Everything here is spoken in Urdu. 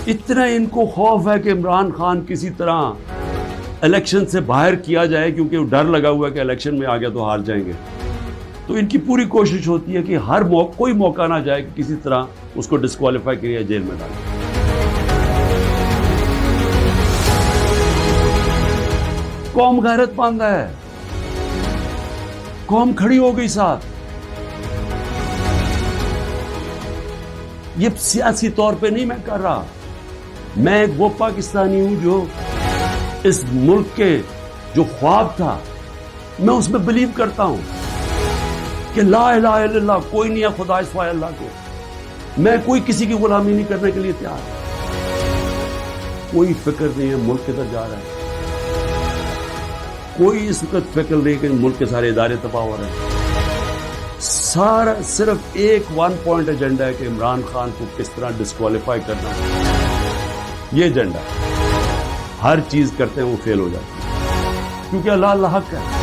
اتنا ان کو خوف ہے کہ عمران خان کسی طرح الیکشن سے باہر کیا جائے، کیونکہ ڈر لگا ہوا ہے کہ الیکشن میں آ گیا تو ہار جائیں گے. تو ان کی پوری کوشش ہوتی ہے کہ ہر کوئی موقع نہ جائے کہ کسی طرح اس کو ڈسکوالیفائی کیا، جیل میں ڈالیں. قوم غیرت مند ہے، قوم کھڑی ہو گئی ساتھ. یہ سیاسی طور پہ نہیں میں کر رہا، میں ایک وہ پاکستانی ہوں جو اس ملک کے جو خواب تھا میں اس میں بلیو کرتا ہوں کہ لا الہ الا اللہ، کوئی نہیں ہے خدا سوائے اللہ کے. میں کوئی کسی کی غلامی نہیں کرنے کے لیے تیار. کوئی فکر نہیں ہے ملک کدھر جا رہا ہے، کوئی اس وقت فکر نہیں کہ ملک کے سارے ادارے تباہ ہو رہے ہیں. سارا صرف ایک 1 پوائنٹ ایجنڈا ہے کہ عمران خان کو کس طرح ڈسکوالیفائی کرنا. یہ ایجنڈا ہر چیز کرتے ہیں وہ فیل ہو جاتی ہے، کیونکہ اللہ حق ہے.